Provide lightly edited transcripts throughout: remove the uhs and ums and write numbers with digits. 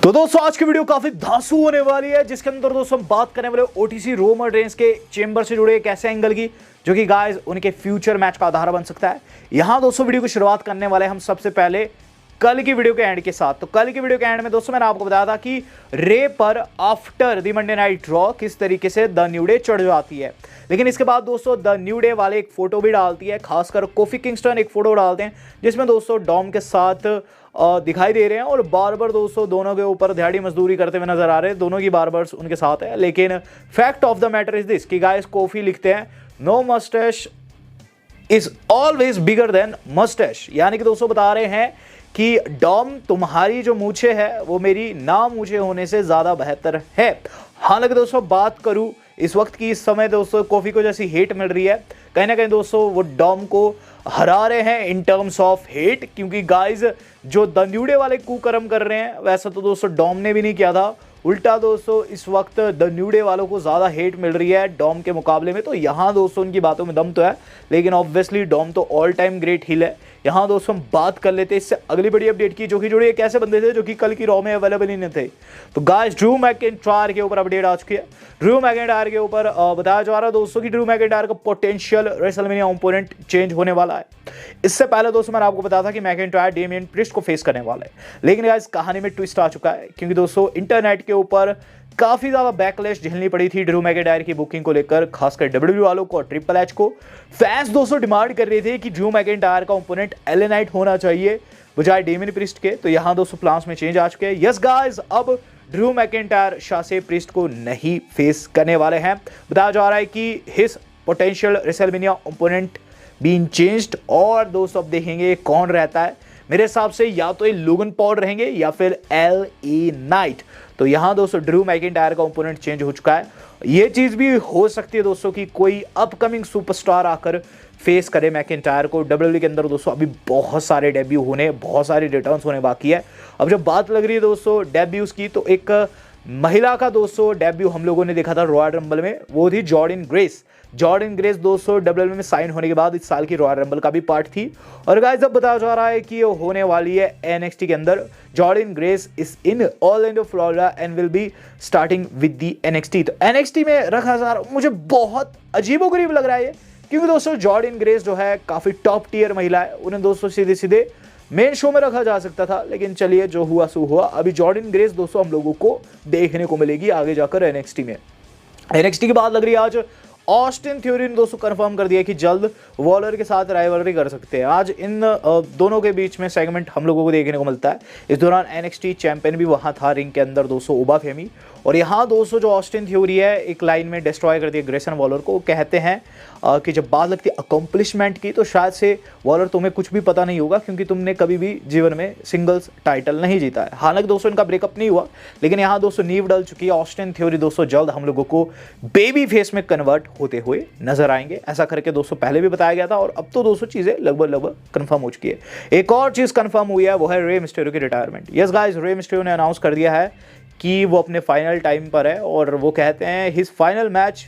तो दोस्तों आज की वीडियो काफी धांसू होने वाली है, जिसके अंदर दोस्तों हम बात करने वाले ओटीसी रोमर रेंस के चेंबर से जुड़े एक ऐसे एंगल की जो कि गाइस उनके फ्यूचर मैच का आधार बन सकता है। यहां दोस्तों वीडियो की शुरुआत करने वाले हम सबसे पहले कल की वीडियो के एंड के साथ। तो कल की वीडियो के एंड में दोस्तों मैंने आपको बताया था कि रे पर after the Monday night draw किस तरीके से द न्यू डे चढ़ जाती है, लेकिन इसके बाद दोस्तों द न्यू डे वाले एक फोटो भी डालती है, खासकर कोफी किंगस्टन एक फोटो डालते हैं जिसमें दोस्तों डॉम के साथ दिखाई दे रहे हैं और बार बार दोस्तों दोनों के ऊपर दिहाड़ी मजदूरी करते हुए नजर आ रहे हैं। दोनों की बार बार उनके साथ है, लेकिन fact of the matter is this कि गाइस कोफी लिखते हैं no moustache is always bigger than moustache, यानी कि दोस्तों बता रहे हैं कि डॉम तुम्हारी जो मूछे है वो मेरी ना मूछे होने से ज्यादा बेहतर है। हालांकि दोस्तों बात करूं इस वक्त की, इस समय दोस्तों कॉफी को जैसी हेट मिल रही है, कहीं ना कहीं दोस्तों वो डॉम को हरा रहे हैं इन टर्म्स ऑफ हेट, क्योंकि गाइज जो द न्यू डे वाले कुकर्म कर रहे हैं वैसा तो दोस्तों डॉम ने भी नहीं किया था। उल्टा दोस्तों इस वक्त द न्यू डे वालों को ज़्यादा हेट मिल रही है डॉम के मुकाबले में। तो यहाँ दोस्तों उनकी बातों में दम तो है, लेकिन ऑब्वियसली डॉम तो ऑल टाइम ग्रेट हील है। यहाँ दोस्तों हम बात कर लेते हैं इससे अगली बड़ी अपडेट की, जो कि जुड़े एक ऐसे बंदे थे जो कि कल की रॉ में अवेलेबल ही नहीं थे। तो गाइस ड्रू मैकिंटायर के ऊपर अपडेट आ चुकी है। ड्रू मैकिंटायर के ऊपर बताया जा रहा है दोस्तों कि ड्रू मैकिंटायर का पोटेंशियल रेसलमेनिया ओपोनेंट चेंज होने वाला है। इससे पहले दोस्तों मैंने आपको बताया था कि मैकिंटायर डेमियन प्रिस्ट को फेस करने वाला है, लेकिन गाइस कहानी में ट्विस्ट आ चुका है, क्योंकि दोस्तों इंटरनेट के ऊपर काफी ज्यादा बैकलैश झेलनी पड़ी थी ड्रू मैकिंटायर की बुकिंग को लेकर, खासकर डब्ल्यूडब्ल्यूई वालों को और ट्रिपल एच को। फैंस दोस्तों डिमांड कर रहे थे कि ड्रू मैकिंटायर का ओपोनेंट एलए नाइट होना चाहिए बजाय डेमियन प्रिस्ट के। तो यहां दोस्तों प्लान्स में चेंज आ चुके हैं। यस गाइस, अब ड्रू मैकिंटायर शासे प्रिस्ट को नहीं फेस करने वाले हैं। बताया जा रहा है कि his potential WrestleMania opponent being changed, और दोस्तों अब देखेंगे कौन रहता है। मेरे हिसाब से या तो ये लोगन पॉल रहेंगे या फिर एलए नाइट। तो यहां दोस्तों ड्रू मैकिंटायर का ओपोनेंट चेंज हो चुका है। ये चीज भी हो सकती है दोस्तों कि कोई अपकमिंग सुपरस्टार आकर फेस करे मैकिंटायर को। डब्ल्यूडब्ल्यूई के अंदर दोस्तों अभी बहुत सारे डेब्यू होने, बहुत सारे रिटर्न्स होने बाकी है। अब जब बात लग रही है दोस्तों डेब्यूज की, तो एक महिला का दोस्तों डेब्यू हम लोगों ने देखा था रॉयल रंबल में, वो थी जॉर्डन ग्रेस। जॉर्डन ग्रेस दोस्तों डब्ल्यूडब्ल्यूई में साइन होने के बाद इस साल की रॉयल रंबल का भी पार्ट थी। और गाइस अब बताया जा रहा है कि ये होने वाली है एनएक्सटी के अंदर। Jordan grace is in Orlando Florida and will be starting with the NXT. तो एनएक्सटी में रखा जा रहा, मुझे बहुत अजीबोगरीब लग रहा है ये, क्योंकि दोस्तों जॉर्डन ग्रेस जो है काफी टॉप टीयर महिला है, उन्हें दोस्तों सीधे सीधे मेन शो में रखा जा सकता था, लेकिन चलिए जो हुआ सो हुआ। अभी जॉर्डन ग्रेस दोस्तों हम लोगों को देखने को मिलेगी आगे जाकर एनएक्सटी में। एनएक्सटी की बात लग रही है आज ऑस्टिन थ्योरी ने दोस्तों कंफर्म कर दिया कि जल्द वॉलर के साथ राइवलरी कर सकते हैं। आज इन दोनों के बीच में सेगमेंट हम लोगों को देखने को मिलता है। इस दौरान एनएक्सटी चैंपियन भी वहां था रिंग के अंदर दोस्तों, ओबा फेमी। और यहाँ दोस्तों जो ऑस्टिन थ्योरी है एक लाइन में डिस्ट्रॉय कर दिया ग्रेसन वॉलर को। कहते हैं कि जब बात लगती है अकम्पलिशमेंट की, तो शायद से वॉलर तुम्हें कुछ भी पता नहीं होगा, क्योंकि तुमने कभी भी जीवन में सिंगल्स टाइटल नहीं जीता है। हालांकि दोस्तों इनका ब्रेकअप नहीं हुआ, लेकिन यहाँ दोस्तों नींव डल चुकी है। ऑस्टिन थ्योरी दोस्तों जल्द हम लोगों को बेबी फेस में कन्वर्ट होते हुए नजर आएंगे, ऐसा करके दोस्तों पहले भी बताया गया था। और अब तो दोस्तों चीजें लगभग कंफर्म हो चुकी है। एक और चीज कंफर्म हुई है, वो है रे मिस्टेरियो की रिटायरमेंट। यस गाइस, रे मिस्टेरियो ने अनाउंस कर दिया है कि वो अपने फाइनल टाइम पर है, और वो कहते हैं his final match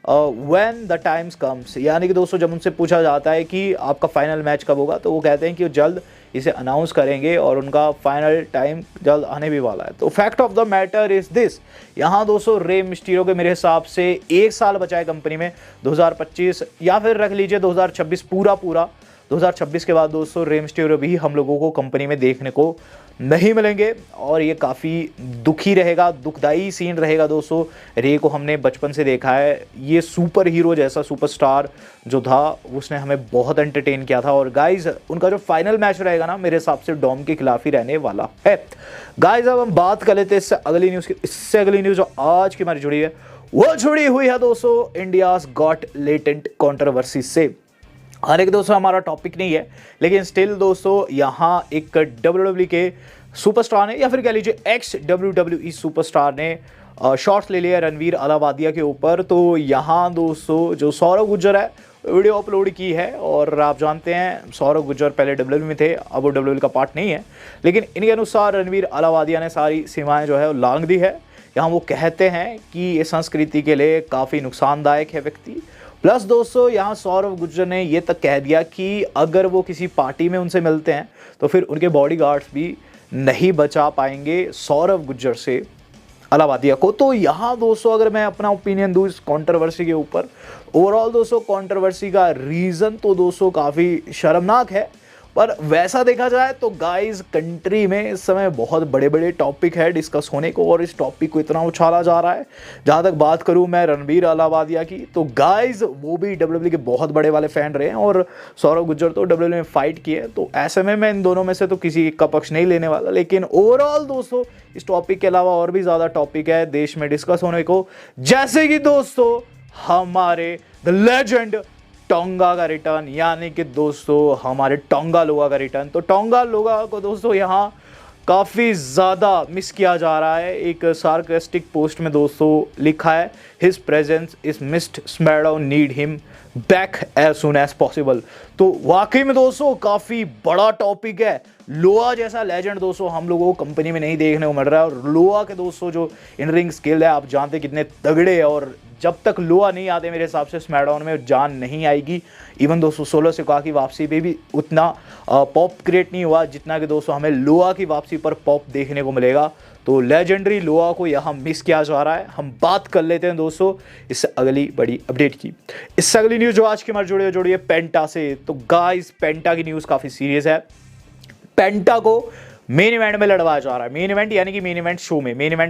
when the times comes, यानी कि दोस्तों जब उनसे पूछा जाता है कि आपका फाइनल मैच कब होगा, तो वो कहते हैं कि वो जल्द इसे अनाउंस करेंगे और उनका फाइनल टाइम जल्द आने भी वाला है। तो fact of the matter is this, यहाँ दोस्तों रे मिस्टीरियो के मेरे हिसाब से 1 साल बचा है कंपनी में, 2025 या फिर रख लीजिए 2026 पूरा 2026 के बाद दोस्तों रे मिस्टीरियो भी हम लोगों को कंपनी में देखने को नहीं मिलेंगे, और ये काफ़ी दुखी रहेगा, दुखदाई सीन रहेगा दोस्तों। रे को हमने बचपन से देखा है, ये सुपर हीरो जैसा सुपरस्टार जो था उसने हमें बहुत एंटरटेन किया था। और गाइज उनका जो फाइनल मैच रहेगा ना, मेरे हिसाब से डॉम के खिलाफ ही रहने वाला है। गाइज अब हम बात कर लेते हैं इससे अगली न्यूज़ की। इससे अगली न्यूज़ जो आज की हमारी जुड़ी है वो जुड़ी हुई है दोस्तों इंडियाज गॉट लेटेंट कंट्रोवर्सी से। हालांकि दोस्तों हमारा टॉपिक नहीं है, लेकिन स्टिल दोस्तों यहाँ एक डब्ल्यूडब्ल्यूई के सुपरस्टार ने, या फिर कह लीजिए एक्स डब्ल्यूडब्ल्यूई सुपरस्टार ने शॉट्स ले लिया रणवीर अलावादिया के ऊपर। तो यहाँ दोस्तों जो सौरव गुर्जर है वीडियो अपलोड की है, और आप जानते हैं सौरव गुर्जर पहले डब्ल्यूडब्ल्यूई में थे, अब वो डब्ल्यूडब्ल्यूई का पार्ट नहीं है, लेकिन इनके अनुसार रणवीर अलावादिया ने सारी सीमाएँ जो है वो लांघ दी है। यहाँ वो कहते हैं कि ये संस्कृति के लिए काफ़ी नुकसानदायक है व्यक्ति। प्लस दोस्तों यहाँ सौरव गुर्जर ने ये तक कह दिया कि अगर वो किसी पार्टी में उनसे मिलते हैं तो फिर उनके बॉडीगार्ड्स भी नहीं बचा पाएंगे सौरव गुज्जर से अलाहाबादिया को। तो यहाँ दोस्तों अगर मैं अपना ओपिनियन दूँ इस कंट्रोवर्सी के ऊपर, ओवरऑल दोस्तों कंट्रोवर्सी का रीज़न तो दोस्तों काफ़ी शर्मनाक है, पर वैसा देखा जाए तो गाइस कंट्री में इस समय बहुत बड़े बड़े टॉपिक है डिस्कस होने को, और इस टॉपिक को इतना उछाला जा रहा है। जहाँ तक बात करूँ मैं रणबीर अलाहाबादिया की, तो गाइस वो भी डब्ल्यूडब्ल्यू के बहुत बड़े वाले फैन रहे हैं और सौरव गुज्जर तो डब्ल्यूडब्ल्यू में फाइट किए। तो ऐसे में मैं इन दोनों में से तो किसी एक का पक्ष नहीं लेने वाला, लेकिन ओवरऑल दोस्तों इस टॉपिक के अलावा और भी ज़्यादा टॉपिक है देश में डिस्कस होने को, जैसे कि दोस्तों हमारे द लेजेंड टोंगा का रिटर्न, यानी कि दोस्तों हमारे टोंगा लोगा का रिटर्न। तो टोंगा लोगा को दोस्तों यहाँ काफ़ी ज़्यादा मिस किया जा रहा है। एक सार्कास्टिक पोस्ट में दोस्तों लिखा है, his presence is missed, SmackDown need him back as soon as possible. तो वाकई में दोस्तों काफ़ी बड़ा टॉपिक है। लोआ जैसा लेजेंड दोस्तों हम लोगों को कंपनी में नहीं देखने को मिल रहा है, और लोआ के दोस्तों जो इन रिंग स्किल है आप जानते हैं कितने तगड़े है, और जब तक लोआ नहीं आते मेरे हिसाब से स्मैकडाउन में जान नहीं आएगी। इवन दोस्तों सोलो सिकोआ की वापसी पे भी उतना पॉप क्रिएट नहीं हुआ जितना कि दोस्तों हमें लोआ की वापसी पर पॉप देखने को मिलेगा। तो लेजेंडरी लोआ को यहाँ मिस किया जा रहा है। हम बात कर लेते हैं दोस्तों इससे अगली बड़ी अपडेट की। इससे अगली न्यूज़ जो आज की हमारी जुड़ी है पेंटा से। तो गाइस पेंटा की न्यूज़ काफ़ी सीरियस है। पेंटा को मेन इवेंट में लड़वाया जा रहा है। मेन इवेंट यानी कि मेन इवेंट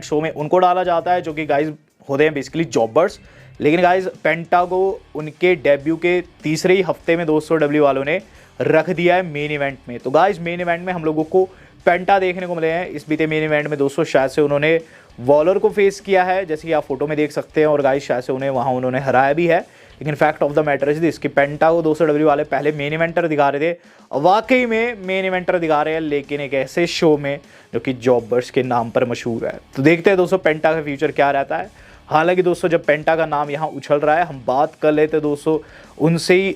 शो में उनको डाला जाता है जो कि गाइस होते हैं बेसिकली जॉबर्स। लेकिन गाइस पेंटा को उनके डेब्यू के तीसरे ही हफ्ते में दोस्तों डब्ल्यू वालों ने रख दिया है मेन इवेंट में। तो गाइस मेन इवेंट में हम लोगों को पेंटा देखने को मिले हैं। इस बीते मेन इवेंट में दोस्तों शायद से उन्होंने वॉलर को फेस किया है, जैसे कि आप फोटो में देख सकते हैं, और गाइस शायद से उन्होंने हराया भी है। लेकिन fact of the matter is this कि पेंटा को दोस्तों डब्ल्यू वाले पहले मेन इवेंटर दिखा रहे थे, वाकई में मेन इवेंटर दिखा रहे हैं, लेकिन एक ऐसे शो में जो कि जॉबर्स के नाम पर मशहूर है। तो देखते हैं दोस्तों पेंटा का फ्यूचर क्या रहता है। हालांकि दोस्तों जब पेंटा का नाम यहाँ उछल रहा है, हम बात कर लेते हैं दोस्तों उनसे ही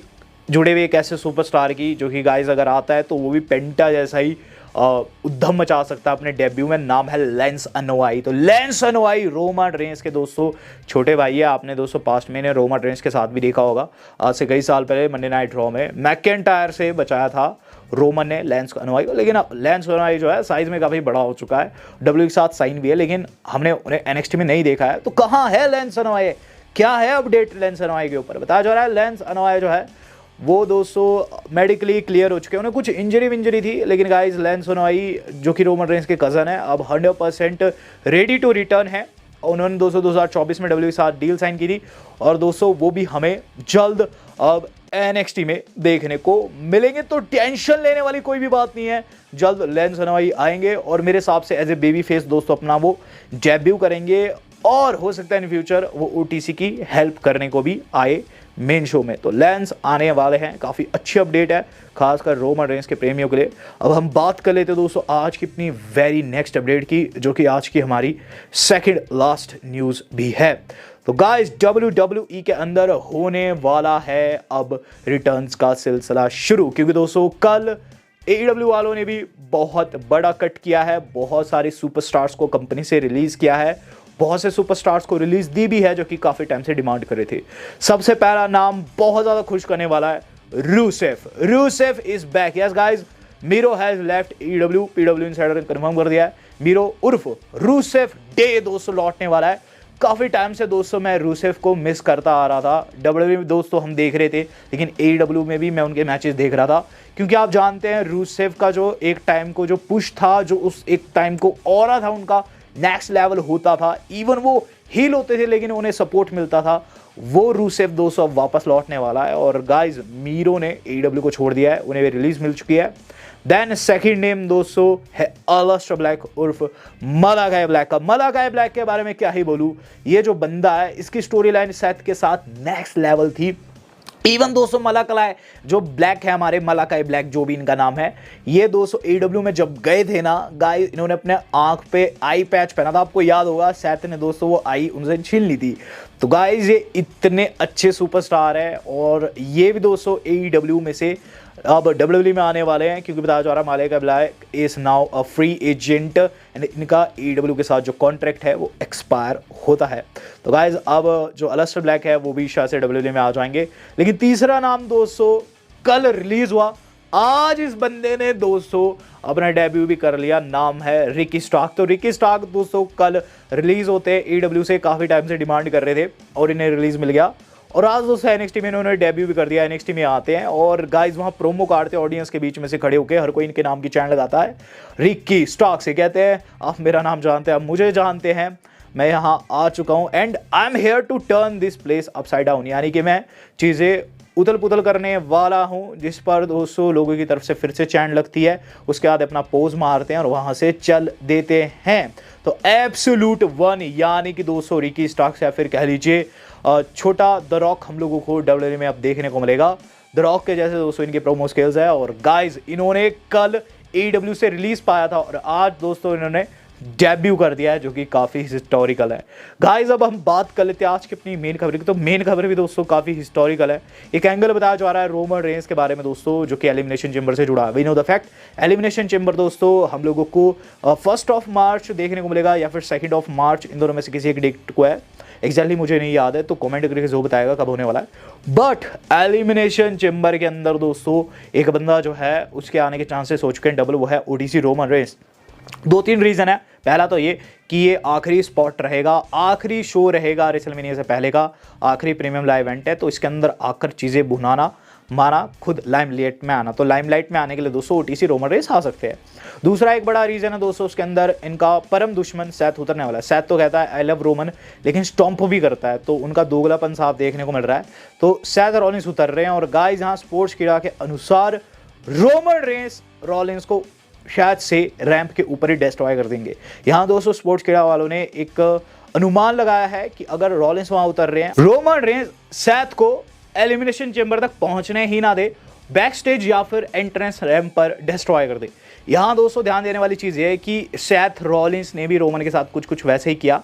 जुड़े हुए एक ऐसे सुपरस्टार की जो कि गाइस अगर आता है तो वो भी पेंटा जैसा ही उद्यम मचा सकता है अपने डेब्यू में। नाम है लेंस अनोआई। तो लेंस अनोआई रोमन रेंस के दोस्तों छोटे भाई है। आपने दोस्तों पास्ट में इन्हें रोमन रेंस के साथ भी देखा होगा। आज से कई साल पहले मंडे नाइट रॉ में मैकेंटायर से बचाया था रोमन ने लेंस अनोआई को। लेकिन लेंस अनोआई जो है साइज में काफ़ी बड़ा हो चुका है, डब्ल्यू के साथ साइन भी है, लेकिन हमने उन्हें एनएक्सटी में नहीं देखा है। तो कहाँ है लेंस अनोआई, क्या है अपडेट लेंस अनोआई के ऊपर? बताया जा रहा है लेंस अनोआई जो है वो दोस्तों मेडिकली क्लियर हो चुके हैं। उन्हें कुछ इंजरी थी, लेकिन गाइस लेंस अनोआई जो कि रोमन रेंस के कज़न है अब 100% रेडी टू रिटर्न है। उन्होंने दोस्तों 2024 में डब्ल्यू के साथ डील साइन की थी, और दोस्तों वो भी हमें जल्द अब एनएक्सटी में देखने को मिलेंगे। तो टेंशन लेने वाली कोई भी बात नहीं है, जल्द लेंस अनोआई आएंगे और मेरे हिसाब से एज ए बेबी फेस दोस्तों अपना वो डेब्यू करेंगे, और हो सकता है इन फ्यूचर वो ओटीसी की हेल्प करने को भी आए मेन शो में। तो लेंस आने वाले हैं, काफ़ी अच्छी अपडेट है खासकर रोमन रेंस के प्रेमियों के लिए। अब हम बात कर लेते हैं दोस्तों आज की अपनी वेरी नेक्स्ट अपडेट की, जो कि आज की हमारी सेकंड लास्ट न्यूज़ भी है। तो गाइस WWE के अंदर होने वाला है अब रिटर्न्स का सिलसिला शुरू, क्योंकि दोस्तों कल AEW वालों ने भी बहुत बड़ा कट किया है, बहुत सारे सुपरस्टार्स को कंपनी से रिलीज़ किया है, बहुत से सुपरस्टार्स को रिलीज दी भी है जो कि काफ़ी टाइम से डिमांड कर रहे थे। सबसे पहला नाम बहुत ज़्यादा खुश करने वाला है, Rusev is back. Yes guys, Miro has left AEW, PW insider ने कंफर्म कर दिया है। मीरो उर्फ रूसेफ डे दोस्तों लौटने वाला है। काफ़ी टाइम से दोस्तों मैं रूसेफ को मिस करता आ रहा था। WWE में दोस्तों हम देख रहे थे, लेकिन AEW में भी मैं उनके मैचेस देख रहा था, क्योंकि आप जानते हैं रूसेफ का जो एक टाइम को जो पुश था, जो उस एक टाइम को ऑरा था उनका नेक्स्ट लेवल होता था। इवन वो हील होते थे लेकिन उन्हें सपोर्ट मिलता था। वो रूसेफ दोस्तों अब वापस लौटने वाला है, और गाइस मीरो ने AEW को छोड़ दिया है, उन्हें भी रिलीज मिल चुकी है। देन सेकंड नेम दोस्तों है अलिस्टर ब्लैक उर्फ मलाकाई ब्लैक का। मलाकाई ब्लैक के बारे में क्या ही बोलूं, ये जो बंदा है इसकी स्टोरी लाइन सेथ के साथ नेक्स्ट लेवल थी। इवन दोस्तों मलाकाई जो ब्लैक है, हमारे मलाकाई ब्लैक जो भी इनका नाम है, ये दोस्तों AEW में जब गए थे ना गाइस, इन्होंने अपने आंख पे आई पैच पहना था। आपको याद होगा सेथ ने दोस्तों वो आई उनसे छीन ली थी। तो गाइस ये इतने अच्छे सुपरस्टार है, और ये भी दोस्तों AEW में से अब WWE में आने वाले हैं, क्योंकि बताया जा रहा है Malachi black is now a free agent, and इनका AEW के साथ जो कॉन्ट्रैक्ट है वो एक्सपायर होता है। तो गाइज अब जो अलिस्टर ब्लैक है वो भी शायद से WWE में आ जाएंगे। लेकिन तीसरा नाम दोस्तों कल रिलीज हुआ, आज इस बंदे ने दोस्तों अपना डेब्यू भी कर लिया, नाम है रिकी स्टार्क। तो रिकी स्टार्क दोस्तों कल रिलीज होते AEW से काफी टाइम से डिमांड कर रहे थे और इन्हें रिलीज मिल गया, और आज दोस्तों NXT में इन्होंने डेब्यू भी कर दिया। NXT में आते हैं और गाइज वहां प्रोमो काटते हैं ऑडियंस के बीच में से खड़े होकर, हर कोई इनके नाम की चैन लगाता है। रिकी स्टार्क से कहते हैं आप मेरा नाम जानते हैं, आप मुझे जानते हैं, मैं यहाँ आ चुका हूँ and I am here to turn this place upside down, यानी कि मैं चीज़ें उथल पुथल करने वाला हूँ, जिस पर दोस्तों लोगों की तरफ से फिर से चैन लगती है। उसके बाद अपना पोज मारते हैं और वहाँ से चल देते हैं। तो एब्सोल्यूट वन यानी कि दोस्तों रिकी स्टार्क्स या फिर कह लीजिए छोटा द रॉक हम लोगों को WWE में अब देखने को मिलेगा। द रॉक के जैसे दोस्तों इनके प्रोमो स्किल्स है। और गाइज इन्होंने कल AEW से रिलीज पाया था और आज दोस्तों इन्होंने डेब्यू कर दिया है, जो कि काफ़ी हिस्टोरिकल है। गाइस अब हम बात कर लेते हैं आज की अपनी मेन खबर की। तो मेन खबर भी दोस्तों काफ़ी हिस्टोरिकल है। एक एंगल बताया जा रहा है रोमन रेंस के बारे में दोस्तों, जो कि एलिमिनेशन चेंबर से जुड़ा है। We know the fact Elimination Chamber दोस्तों हम लोगों को 1 मार्च देखने को मिलेगा या फिर 2 मार्च, इन दोनों में से किसी एक डेट को है। एग्जैक्टली मुझे नहीं याद है, तो कमेंट करके जो बताएगा कब होने वाला है। बट एलिमिनेशन चेंबर के अंदर दोस्तों एक बंदा जो है उसके आने के चांसेस हो चुके हैं डबल, वो है OTC रोमन रेंस। 2-3 रीजन है। पहला तो ये कि ये आखिरी स्पॉट रहेगा, आखिरी शो रहेगा रेसलमेनिया से पहले का, आखिरी प्रीमियम लाइव इवेंट है, तो इसके अंदर आकर चीज़ें भुनाना माना खुद लाइमलाइट में आना। तो लाइमलाइट में आने के लिए दोस्तों OTC रोमन रेंस आ सकते हैं। दूसरा एक बड़ा रीजन है दोस्तों, उसके अंदर इनका परम दुश्मन सैथ उतरने वाला है। सैथ तो कहता है आई लव रोमन, लेकिन स्टॉम्प भी करता है, तो उनका दोगलापन साफ देखने को मिल रहा है। तो सैथ रॉलिंस उतर रहे हैं और गाइस यहाँ स्पोर्ट्स कीड़ा के अनुसार रोमन रेंस रॉलिंस को शायद से रैंप के ऊपर ही डिस्ट्रॉय कर देंगे। यहाँ दोस्तों स्पोर्ट्स कीड़ा वालों ने एक अनुमान लगाया है कि अगर रॉलिंस वहां उतर रहे हैं, रोमन रेंस सैथ को एलिमिनेशन चेंबर तक पहुंचने ही ना दे, बैक स्टेज या फिर एंट्रेंस रैंप पर डिस्ट्रॉय कर दे। यहाँ दोस्तों ध्यान देने वाली चीज़ ये है कि सैथ रॉलिंस ने भी रोमन के साथ कुछ वैसे ही किया।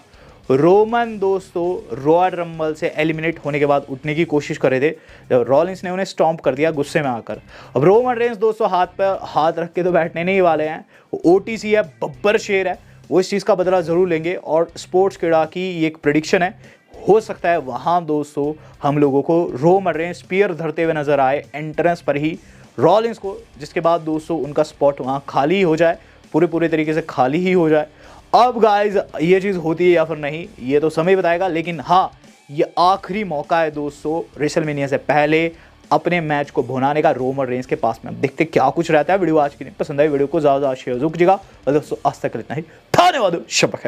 रोमन दोस्तों रॉयल रंबल से एलिमिनेट होने के बाद उठने की कोशिश कर रहे थे, जब रॉलिंस ने उन्हें स्टॉम्प कर दिया गुस्से में आकर। अब रोमन रेंस दोस्तों हाथ पर हाथ रख के तो बैठने नहीं वाले हैं, वो OTC है, बब्बर शेर है, वो इस चीज़ का बदला ज़रूर लेंगे। और स्पोर्ट्स कीड़ा की ये एक प्रेडिक्शन है, हो सकता है वहाँ दोस्तों हम लोगों को रोमन रेंस स्पीयर धरते हुए नजर आए एंट्रेंस पर ही रॉलिंस को, जिसके बाद दोस्तों उनका स्पॉट वहाँ खाली हो जाए, पूरे तरीके से खाली ही हो जाए। अब गाइज ये चीज़ होती है या फिर नहीं, ये तो समय बताएगा, लेकिन हाँ ये आखिरी मौका है दोस्तों रेसलमेनिया से पहले अपने मैच को भुनाने का रोमन रेंस के पास में। देखते क्या कुछ रहता है। वीडियो आज की नहीं पसंद आई, वीडियो को ज़्यादा शेयर जरूर कीजिएगा। और दोस्तों आज तक इतना ही, धन्यवाद, शब्बा खैर।